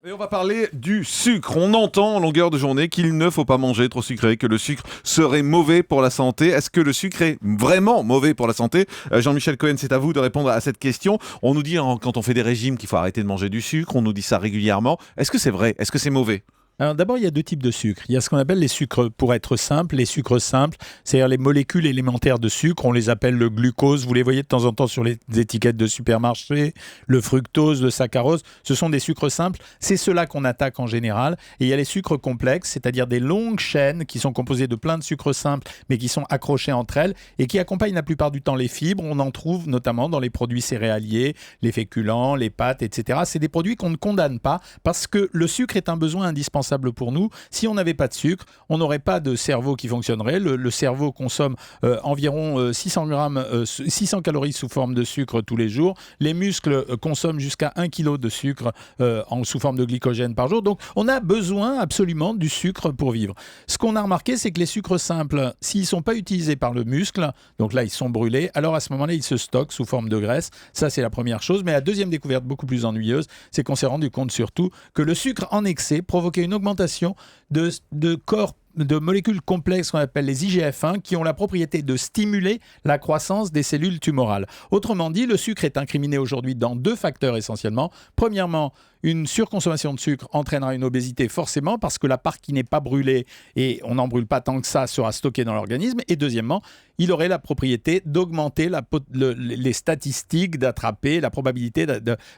Et on va parler du sucre. On entend en longueur de journée qu'il ne faut pas manger trop sucré, que le sucre serait mauvais pour la santé. Est-ce que le sucre est vraiment mauvais pour la santé ? Jean-Michel Cohen, c'est à vous de répondre à cette question. On nous dit quand on fait des régimes qu'il faut arrêter de manger du sucre. On nous dit ça régulièrement. Est-ce que c'est vrai ? Est-ce que c'est mauvais ? Alors d'abord, il y a deux types de sucre. Il y a ce qu'on appelle les sucres, pour être simple, les sucres simples, c'est-à-dire les molécules élémentaires de sucre. On les appelle le glucose. Vous les voyez de temps en temps sur les étiquettes de supermarché, le fructose, le saccharose. Ce sont des sucres simples. C'est ceux-là qu'on attaque en général. Et il y a les sucres complexes, c'est-à-dire des longues chaînes qui sont composées de plein de sucres simples, mais qui sont accrochés entre elles et qui accompagnent la plupart du temps les fibres. On en trouve notamment dans les produits céréaliers, les féculents, les pâtes, etc. C'est des produits qu'on ne condamne pas parce que le sucre est un besoin indispensable pour nous. Si on n'avait pas de sucre, on n'aurait pas de cerveau qui fonctionnerait. Le cerveau consomme environ 600 calories sous forme de sucre tous les jours. Les muscles consomment jusqu'à 1 kg de sucre sous forme de glycogène par jour. Donc, on a besoin absolument du sucre pour vivre. Ce qu'on a remarqué, c'est que les sucres simples, s'ils ne sont pas utilisés par le muscle, donc là, ils sont brûlés, alors à ce moment-là, ils se stockent sous forme de graisse. Ça, c'est la première chose. Mais la deuxième découverte, beaucoup plus ennuyeuse, c'est qu'on s'est rendu compte surtout que le sucre en excès provoquait une augmentation de molécules complexes qu'on appelle les IGF-1 qui ont la propriété de stimuler la croissance des cellules tumorales. Autrement dit, le sucre est incriminé aujourd'hui dans deux facteurs essentiellement. Premièrement, une surconsommation de sucre entraînera une obésité forcément parce que la part qui n'est pas brûlée, et on n'en brûle pas tant que ça, sera stockée dans l'organisme. Et deuxièmement, il aurait la propriété d'augmenter les statistiques d'attraper, la probabilité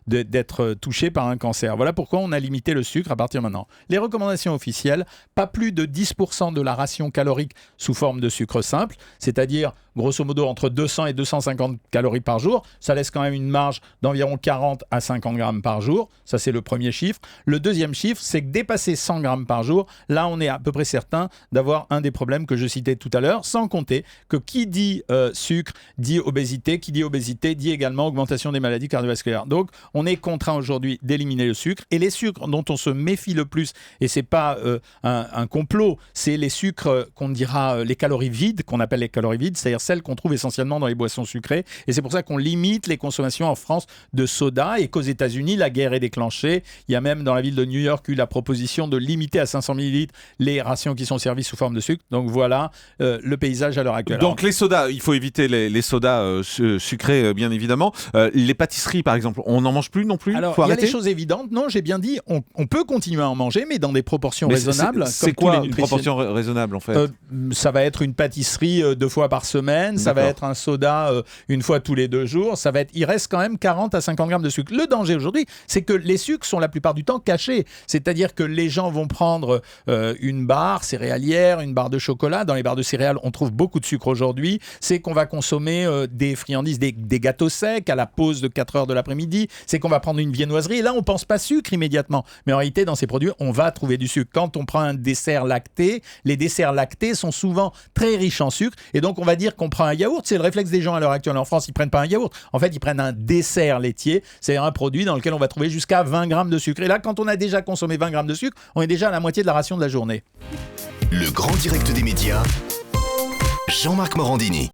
d'être touché par un cancer. Voilà pourquoi on a limité le sucre à partir de maintenant. Les recommandations officielles, pas plus de 10% de la ration calorique sous forme de sucre simple, c'est-à-dire grosso modo entre 200 et 250 calories par jour. Ça laisse quand même une marge d'environ 40 à 50 grammes par jour. Ça, c'est le premier chiffre. Le deuxième chiffre, c'est que dépasser 100 grammes par jour, là, on est à peu près certain d'avoir un des problèmes que je citais tout à l'heure, sans compter que qui dit sucre dit obésité, qui dit obésité dit également augmentation des maladies cardiovasculaires. Donc, on est contraint aujourd'hui d'éliminer le sucre. Et les sucres dont on se méfie le plus, et c'est pas un complot, c'est les sucres qu'on dira les calories vides, qu'on appelle les calories vides, c'est-à-dire celles qu'on trouve essentiellement dans les boissons sucrées. Et c'est pour ça qu'on limite les consommations en France de soda et qu'aux États-Unis, la guerre est déclenchée. Il y a même dans la ville de New York eu la proposition de limiter à 500 ml les rations qui sont servies sous forme de sucre. Donc voilà le paysage à l'heure actuelle. Donc les sodas, il faut éviter les sodas sucrés, bien évidemment. Les pâtisseries, par exemple, on n'en mange plus non plus ? Alors, il y a des choses évidentes. Non, j'ai bien dit, on peut continuer à en manger, mais dans des proportions raisonnables. C'est quoi une proportion raisonnable, en fait ? Ça va être une pâtisserie 2 fois par semaine. Ça va être un soda une fois tous les 2 jours. Il reste quand même 40 à 50 grammes de sucre. Le danger aujourd'hui, c'est que les sucres sont la plupart du temps cachés. C'est-à-dire que les gens vont prendre une barre céréalière, une barre de chocolat. Dans les barres de céréales, on trouve beaucoup de sucre aujourd'hui. C'est qu'on va consommer des friandises, des gâteaux secs à la pause de 4 heures de l'après-midi. C'est qu'on va prendre une viennoiserie. Et là, on ne pense pas sucre immédiatement. Mais en réalité, dans ces produits, on va trouver du sucre. Quand on prend un dessert lacté, les desserts lactés sont souvent très riches en sucre. Et donc, on va dire qu'on prend un yaourt. C'est le réflexe des gens à l'heure actuelle en France. Ils ne prennent pas un yaourt. En fait, ils prennent un dessert laitier. C'est un produit dans lequel on va trouver jusqu'à 20 grammes de sucre. Et là, quand on a déjà consommé 20 grammes de sucre, on est déjà à la moitié de la ration de la journée. Le grand direct des médias, Jean-Marc Morandini.